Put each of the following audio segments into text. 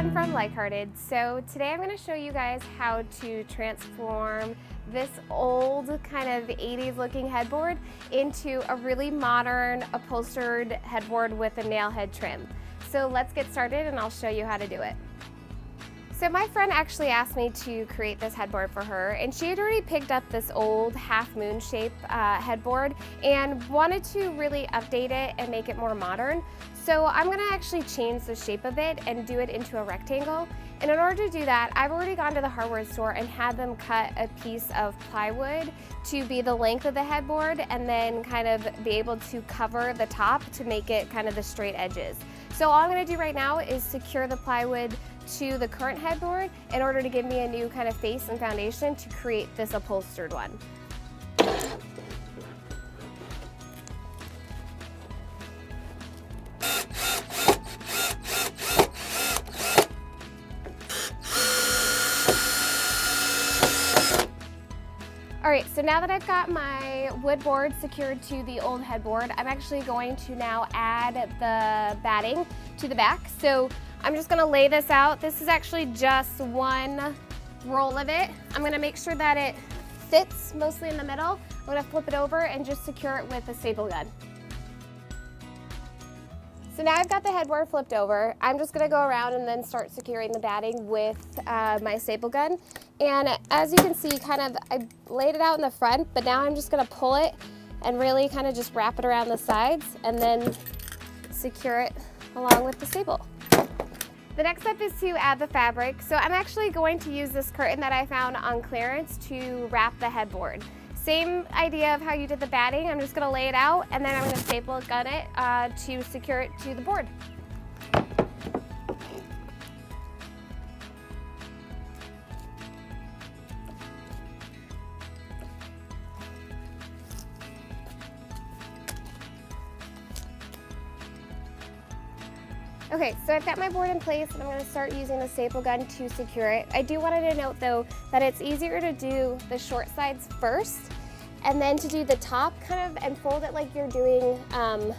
Kim from Likehearted. So today I'm going to show you guys how to transform this old kind of 80s looking headboard into a really modern upholstered headboard with a nail head trim. So let's get started and I'll show you how to do it. So my friend actually asked me to create this headboard for her, and she had already picked up this old half moon shape headboard and wanted to really update it and make it more modern. So I'm gonna actually change the shape of it and do it into a rectangle. And in order to do that, I've already gone to the hardware store and had them cut a piece of plywood to be the length of the headboard and then kind of be able to cover the top to make it kind of the straight edges. So all I'm gonna do right now is secure the plywood to the current headboard in order to give me a new kind of face and foundation to create this upholstered one. All right, so now that I've got my wood board secured to the old headboard, I'm actually going to now add the batting to the back. So I'm just gonna lay this out. This is actually just one roll of it. I'm gonna make sure that it fits mostly in the middle. I'm gonna flip it over and just secure it with a staple gun. So now I've got the headboard flipped over. I'm just gonna go around and then start securing the batting with my staple gun. And as you can see, I laid it out in the front, but now I'm just gonna pull it and really kind of just wrap it around the sides and then secure it along with the staple. The next step is to add the fabric. So I'm actually going to use this curtain that I found on clearance to wrap the headboard. Same idea of how you did the batting. I'm just gonna lay it out and then I'm gonna staple gun it to secure it to the board. Okay, so I've got my board in place and I'm going to start using the staple gun to secure it. I do want to note though that it's easier to do the short sides first and then to do the top kind of and fold it like you're doing,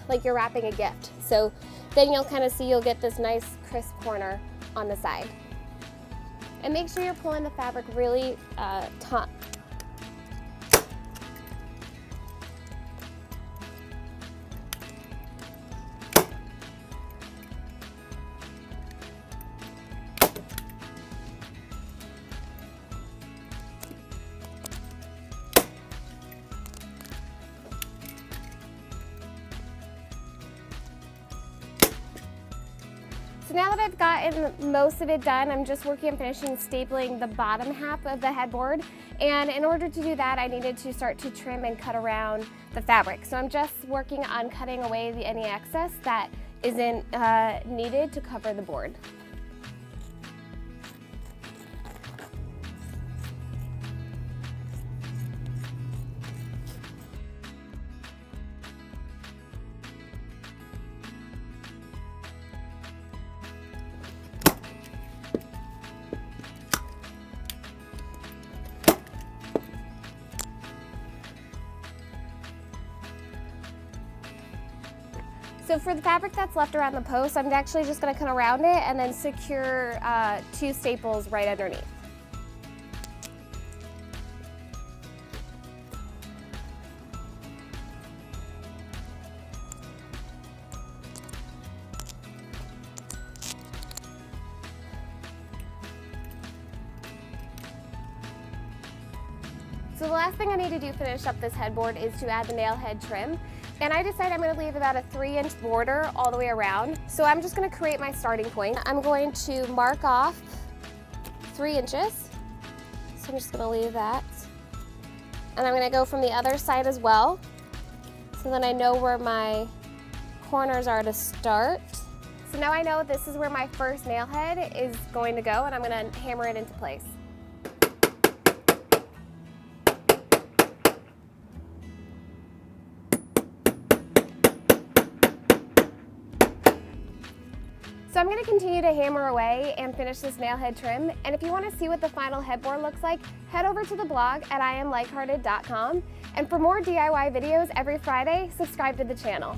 like you're wrapping a gift. So then you'll kind of see you'll get this nice crisp corner on the side. And make sure you're pulling the fabric really taut. So now that I've gotten most of it done, I'm just working on finishing stapling the bottom half of the headboard. And in order to do that, I needed to start to trim and cut around the fabric. So I'm just working on cutting away any excess that isn't needed to cover the board. So for the fabric that's left around the post, I'm actually just going to cut around it and then secure 2 staples right underneath. So the last thing I need to do to finish up this headboard is to add the nail head trim. And I decided I'm going to leave about a 3-inch border all the way around. So I'm just going to create my starting point. I'm going to mark off 3 inches. So I'm just going to leave that. And I'm going to go from the other side as well. So then I know where my corners are to start. So now I know this is where my first nail head is going to go, and I'm going to hammer it into place. So I'm going to continue to hammer away and finish this nail head trim. And if you want to see what the final headboard looks like, head over to the blog at Iamlikehearted.com. And for more DIY videos every Friday, subscribe to the channel.